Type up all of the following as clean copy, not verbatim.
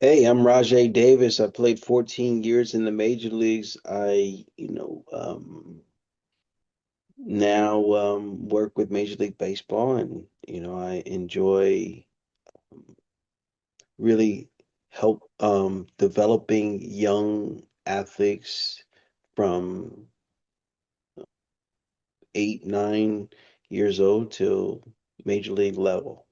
Hey, I'm Rajai Davis. I played 14 years in the major leagues. Now work with Major League Baseball, and I enjoy really help developing young athletes from 8, 9 years old till major league level.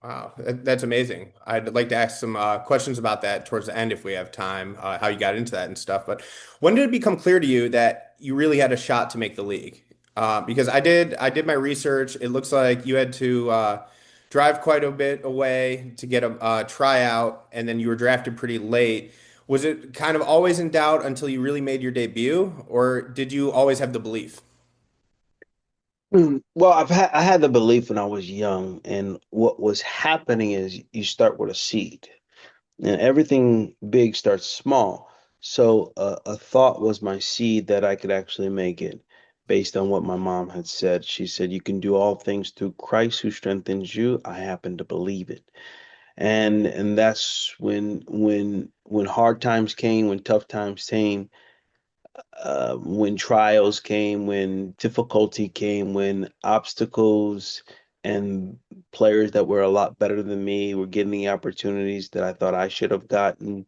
Wow, that's amazing. I'd like to ask some questions about that towards the end if we have time, how you got into that and stuff. But when did it become clear to you that you really had a shot to make the league? Because I did my research. It looks like you had to drive quite a bit away to get a tryout, and then you were drafted pretty late. Was it kind of always in doubt until you really made your debut, or did you always have the belief? Well, I had the belief when I was young, and what was happening is you start with a seed. And everything big starts small. So a thought was my seed that I could actually make it based on what my mom had said. She said, "You can do all things through Christ who strengthens you." I happen to believe it. And that's when hard times came, when tough times came, when trials came, when difficulty came, when obstacles and players that were a lot better than me were getting the opportunities that I thought I should have gotten.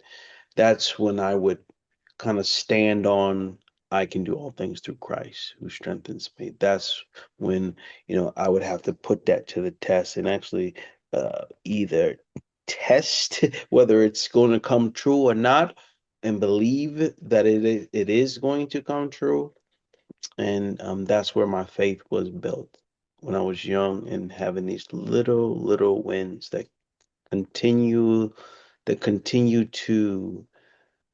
That's when I would kind of stand on I can do all things through Christ who strengthens me. That's when, I would have to put that to the test and actually either test whether it's going to come true or not and believe that it is going to come true. And that's where my faith was built when I was young and having these little wins continue continue to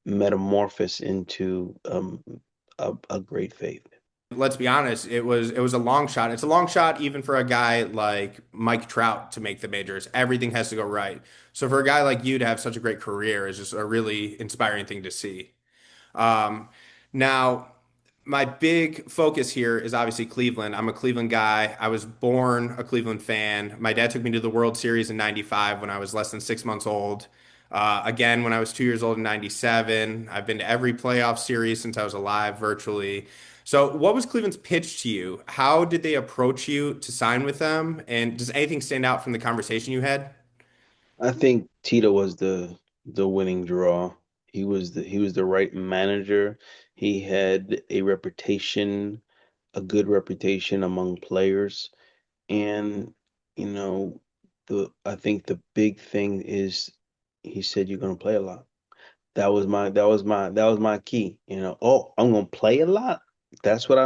metamorphose into a great faith. Let's be honest, it was a long shot. It's a long shot even for a guy like Mike Trout to make the majors. Everything has to go right. So for a guy like you to have such a great career is just a really inspiring thing to see. Um, Now, my big focus here is obviously Cleveland. I'm a Cleveland guy. I was born a Cleveland fan. My dad took me to the World Series in '95 when I was less than 6 months old. Again, when I was 2 years old in '97. I've been to every playoff series since I was alive, virtually. So, what was Cleveland's pitch to you? How did they approach you to sign with them? And does anything stand out from the conversation you had? I think Tito was the winning draw. He was the right manager. He had a good reputation among players. And you know, the I think the big thing is he said you're gonna play a lot. That was my key. Oh, I'm gonna play a lot. That's what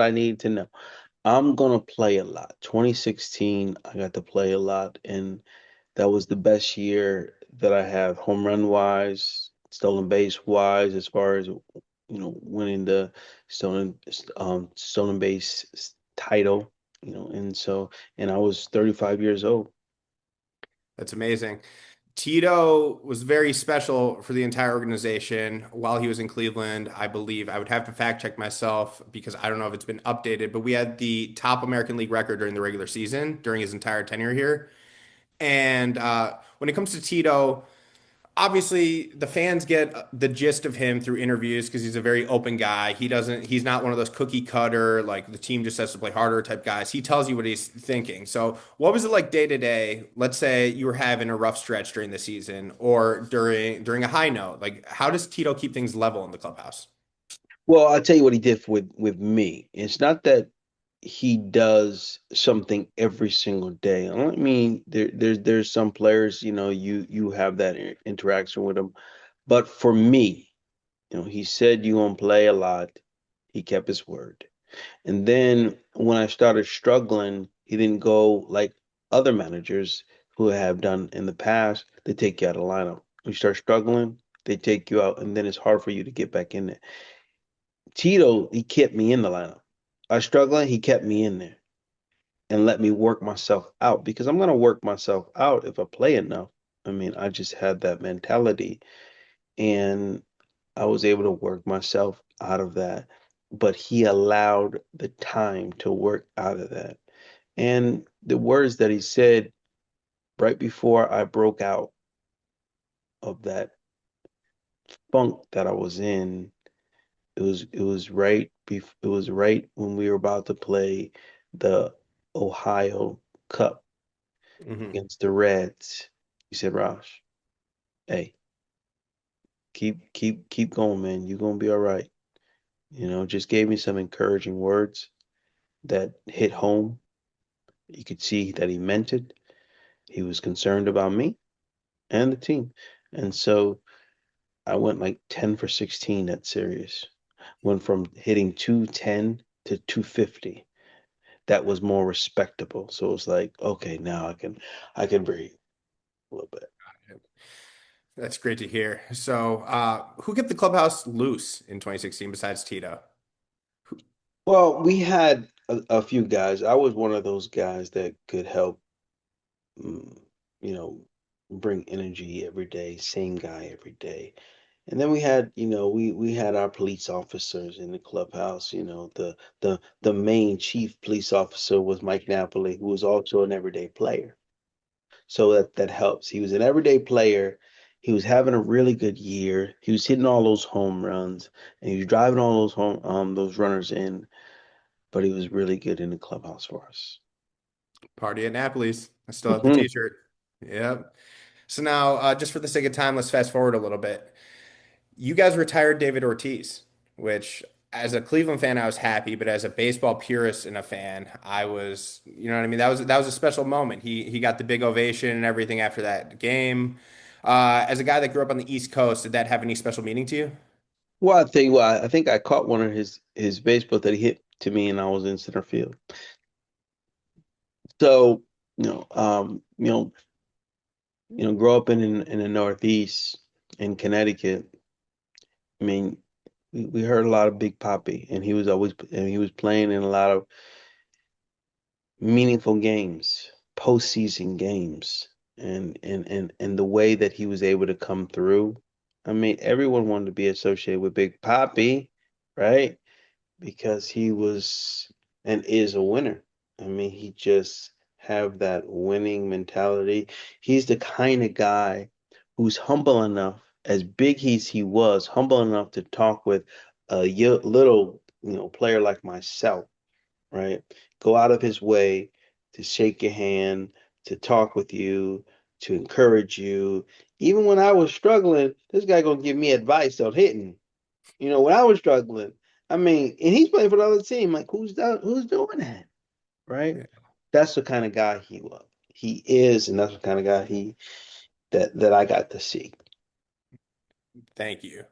I need to know. I'm gonna play a lot. 2016, I got to play a lot, and that was the best year that I have home run wise, stolen base wise, as far as winning the stolen base title. And I was 35 years old. That's amazing. Tito was very special for the entire organization while he was in Cleveland. I believe I would have to fact check myself because I don't know if it's been updated, but we had the top American League record during the regular season during his entire tenure here. And when it comes to Tito, obviously the fans get the gist of him through interviews because he's a very open guy. He's not one of those cookie cutter, like the team just has to play harder type guys. He tells you what he's thinking. So what was it like day to day? Let's say you were having a rough stretch during the season or during a high note. Like how does Tito keep things level in the clubhouse? Well, I'll tell you what he did with me. It's not that he does something every single day. I mean, there's some players, you have that interaction with them. But for me, he said you're gonna play a lot. He kept his word. And then when I started struggling, he didn't go like other managers who have done in the past. They take you out of the lineup. You start struggling, they take you out, and then it's hard for you to get back in there. Tito, he kept me in the lineup. I was struggling, he kept me in there and let me work myself out because I'm gonna work myself out if I play enough. I mean, I just had that mentality and I was able to work myself out of that. But he allowed the time to work out of that. And the words that he said right before I broke out, of that funk that I was in. It was right when we were about to play the Ohio Cup Hmm. against the Reds. He said, Raj, hey, keep going, man. You're gonna be all right. Just gave me some encouraging words that hit home. You could see that he meant it. He was concerned about me and the team. And so I went like 10 for 16 that series. Went from hitting 210 to 250. That was more respectable. So it was like, okay, now I can breathe a little bit. That's great to hear. So, who kept the clubhouse loose in 2016 besides Tito? Well, we had a few guys. I was one of those guys that could help, mm, you know, bring energy every day, same guy every day. And then we had our police officers in the clubhouse. The main chief police officer was Mike Napoli, who was also an everyday player. So that helps. He was an everyday player. He was having a really good year. He was hitting all those home runs, and he was driving all those runners in. But he was really good in the clubhouse for us. Party at Napoli's. I still have the Mhm. t-shirt. Yep. So now, just for the sake of time, let's fast forward a little bit. You guys retired David Ortiz, which as a Cleveland fan, I was happy, but as a baseball purist and a fan, I was, you know what I mean? That was a special moment. He got the big ovation and everything after that game. As a guy that grew up on the East Coast, did that have any special meaning to you? Well, I tell you what, I think I caught one of his baseball that he hit to me, and I was in center field. So, grow up in the Northeast in Connecticut. I mean, we heard a lot of Big Papi, and he was playing in a lot of meaningful games, postseason games, and the way that he was able to come through. I mean, everyone wanted to be associated with Big Papi, right? Because he was and is a winner. I mean, he just have that winning mentality. He's the kind of guy who's humble enough, as big as he was, humble enough to talk with a little, player like myself, right? Go out of his way to shake your hand, to talk with you, to encourage you. Even when I was struggling, this guy gonna give me advice on hitting. When I was struggling, I mean, and he's playing for the other team. Like, who's doing that, right? Yeah. That's the kind of guy he was. He is, and that's the kind of guy that I got to see. Thank you.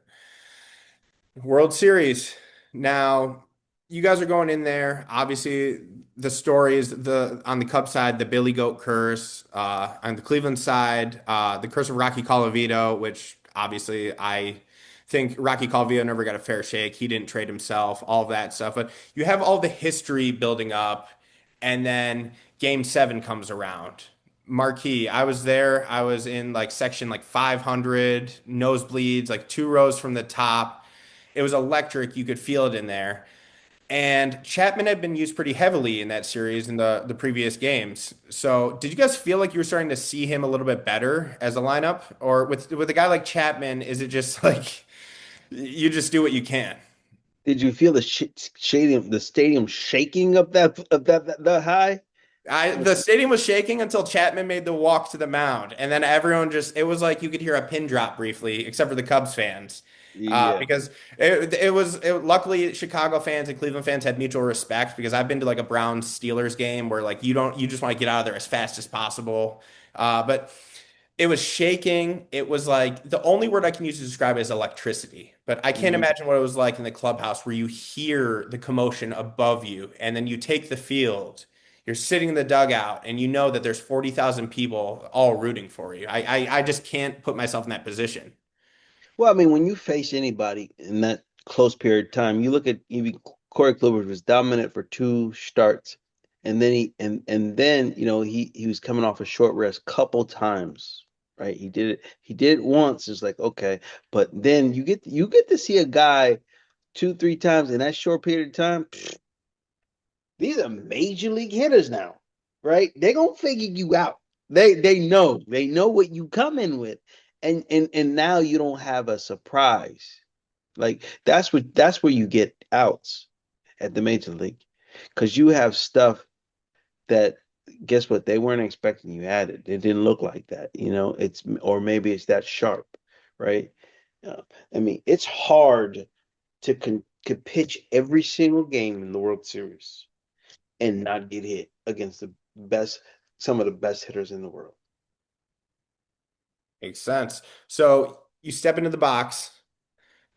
World Series. Now, you guys are going in there. Obviously, the story is the on the Cubs side, the Billy Goat curse. On the Cleveland side, the curse of Rocky Colavito, which obviously I think Rocky Colavito never got a fair shake. He didn't trade himself, all of that stuff. But you have all the history building up, and then Game 7 comes around. Marquee. I was there. I was in like section like 500, nosebleeds, like two rows from the top. It was electric. You could feel it in there. And Chapman had been used pretty heavily in that series in the previous games. So, did you guys feel like you were starting to see him a little bit better as a lineup, or with a guy like Chapman, is it just like you just do what you can? Did you feel the stadium shaking up that high? The stadium was shaking until Chapman made the walk to the mound, and then everyone just it was like you could hear a pin drop briefly, except for the Cubs fans, Yeah. because luckily Chicago fans and Cleveland fans had mutual respect because I've been to like a Browns Steelers game where like you just want to get out of there as fast as possible, but it was shaking. It was like the only word I can use to describe it is electricity. But I can't Mhm. imagine what it was like in the clubhouse where you hear the commotion above you and then you take the field. You're sitting in the dugout and you know that there's 40,000 people all rooting for you. I just can't put myself in that position. Well, I mean, when you face anybody in that close period of time, you look at even Corey Kluber was dominant for two starts, and then then he was coming off a short rest couple times, right? He did it once. It's like okay, but then you get to see a guy two three times in that short period of time. These are major league hitters now, right? They're gonna figure you out. They know what you come in with, and now you don't have a surprise. Like that's where you get outs at the major league, because you have stuff that, guess what, they weren't expecting you at it. It didn't look like that, it's, or maybe it's that sharp, right? Uh, I mean, it's hard to could pitch every single game in the World Series and not get hit against the best, some of the best hitters in the world. Makes sense. So you step into the box.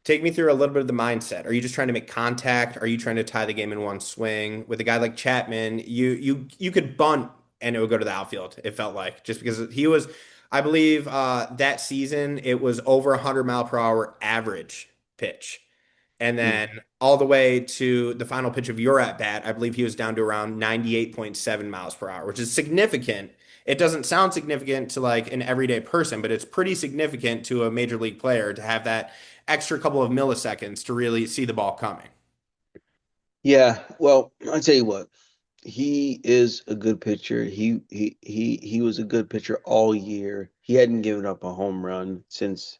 Take me through a little bit of the mindset. Are you just trying to make contact? Are you trying to tie the game in one swing? With a guy like Chapman, you could bunt and it would go to the outfield. It felt like just because he was, I believe that season it was over 100 mile per hour average pitch, and Mm. then all the way to the final pitch of your at bat, I believe he was down to around 98.7 miles per hour, which is significant. It doesn't sound significant to like an everyday person, but it's pretty significant to a major league player to have that extra couple of milliseconds to really see the ball coming. Yeah, well, I tell you what, he is a good pitcher. He was a good pitcher all year. He hadn't given up a home run since,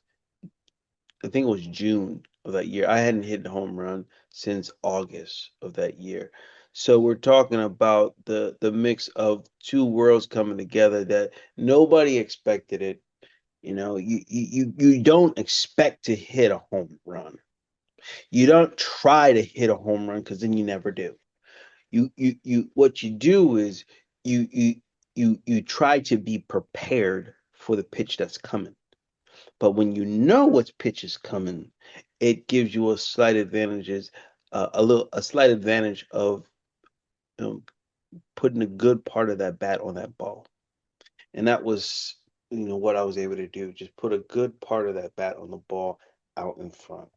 I think it was June of that year. I hadn't hit a home run since August of that year. So we're talking about the mix of two worlds coming together that nobody expected it. You don't expect to hit a home run. You don't try to hit a home run because then you never do. You what you do is you try to be prepared for the pitch that's coming. But when you know what pitch is coming, it gives you a slight advantages, a slight advantage of, um, putting a good part of that bat on that ball. And that was, what I was able to do. Just put a good part of that bat on the ball out in front.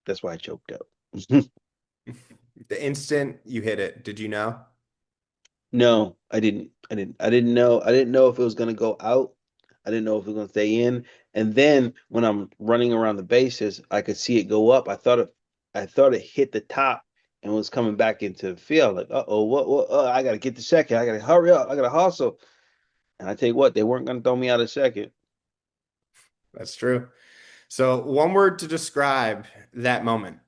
That's why I choked up. The instant you hit it, did you know? No, I didn't. I didn't know. I didn't know if it was gonna go out. I didn't know if it was gonna stay in. And then when I'm running around the bases, I could see it go up. I thought it hit the top and was coming back into the field. Like, uh-oh, what? I gotta get to second. I gotta hurry up. I gotta hustle. And I tell you what, they weren't gonna throw me out of second. That's true. So one word to describe that moment.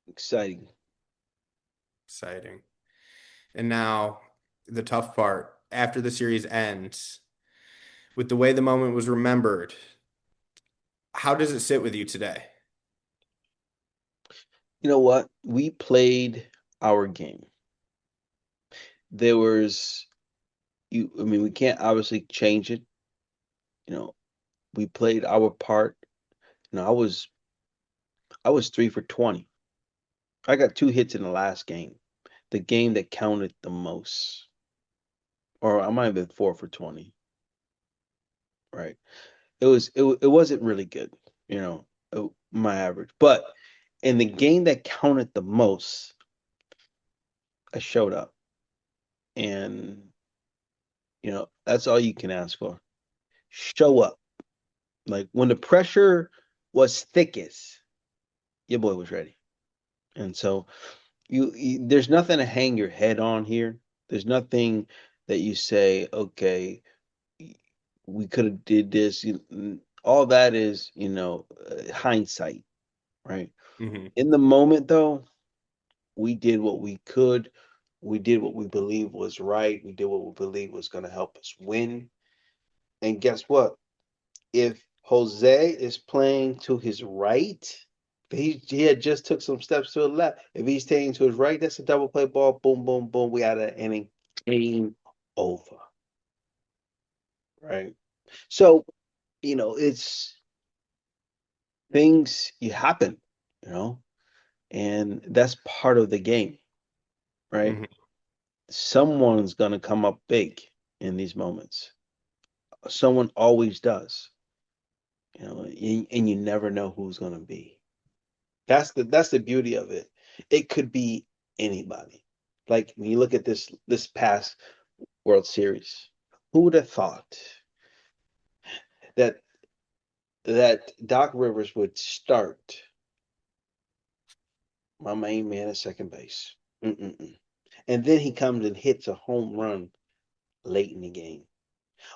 Exciting. Exciting. And now the tough part. After the series ends, with the way the moment was remembered, how does it sit with you today? You know what? We played our game. There was I mean, we can't obviously change it. You know, we played our part. I was 3 for 20. I got 2 hits in the last game, the game that counted the most. Or I might have been 4 for 20, right? It wasn't really good, my average. But in the game that counted the most, I showed up. And that's all you can ask for. Show up. Like when the pressure was thickest, your boy was ready. And so there's nothing to hang your head on here. There's nothing that you say, okay, we could have did this. All that is, hindsight, right? Hmm. In the moment, though, we did what we could. We did what we believe was right. We did what we believe was going to help us win. And guess what? If Jose is playing to his right, he had just took some steps to the left. If he's staying to his right, that's a double play ball. Boom, boom, boom. We out of the inning. Game over. Right. So, it's things you happen, you know, and that's part of the game, right? Hmm. Someone's gonna come up big in these moments. Someone always does, and you never know who's gonna be. That's the beauty of it. It could be anybody. Like when you look at this past World Series, who would have thought that that Doc Rivers would start my main man at second base? Mm-mm-mm. And then he comes and hits a home run late in the game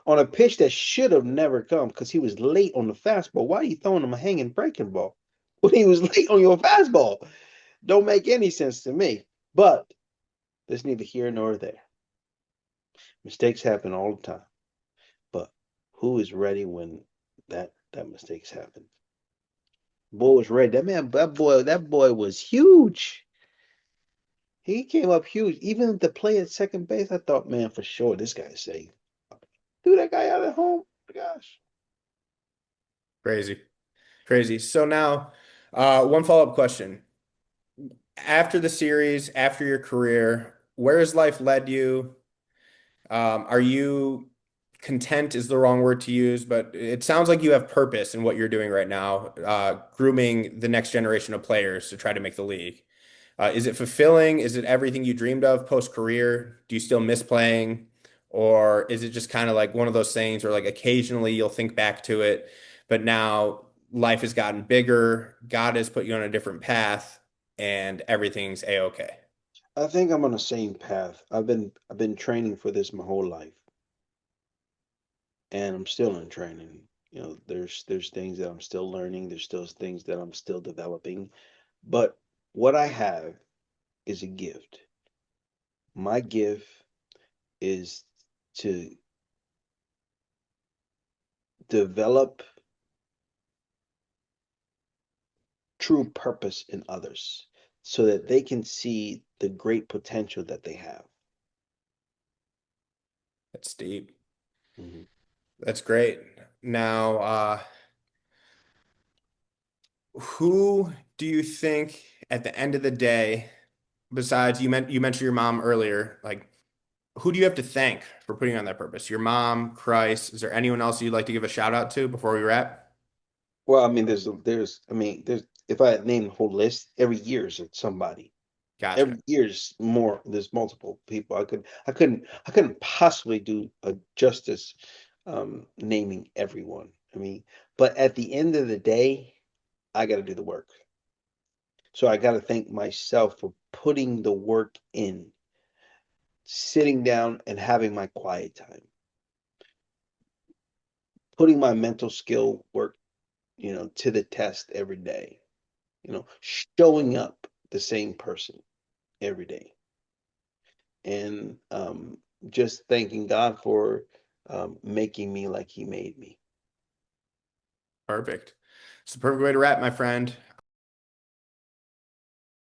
on a pitch that should have never come because he was late on the fastball. Why are you throwing him a hanging breaking ball when he was late on your fastball? Don't make any sense to me. But there's neither here nor there. Mistakes happen all the time. But who is ready when that mistakes happen? Boy was ready. That boy was huge. He came up huge. Even the play at second base, I thought, man, for sure this guy's safe. Threw that guy out at home. Oh my gosh. Crazy. Crazy. So now, one follow-up question. After the series, after your career, where has life led you? Are you content is the wrong word to use, but it sounds like you have purpose in what you're doing right now, grooming the next generation of players to try to make the league. Is it fulfilling? Is it everything you dreamed of post-career? Do you still miss playing? Or is it just kind of like one of those things where like occasionally you'll think back to it, but now life has gotten bigger, God has put you on a different path, and everything's a-okay? I think I'm on the same path. I've been training for this my whole life, and I'm still in training. There's things that I'm still learning. There's still things that I'm still developing. But what I have is a gift. My gift is to develop true purpose in others so that they can see the great potential that they have. That's deep. Mhm. That's great. Now, who do you think at the end of the day, besides you mentioned your mom earlier, like who do you have to thank for putting you on that purpose? Your mom, Christ. Is there anyone else you'd like to give a shout out to before we wrap? Well, I mean, there's if I name the whole list, every year is somebody. Gotcha. Every year is more. There's multiple people. I couldn't possibly do a justice naming everyone. I mean, but at the end of the day, I got to do the work. So I got to thank myself for putting the work in, sitting down and having my quiet time, putting my mental skill work, to the test every day, showing up the same person every day. And just thanking God for making me like He made me. Perfect. It's the perfect way to wrap, my friend.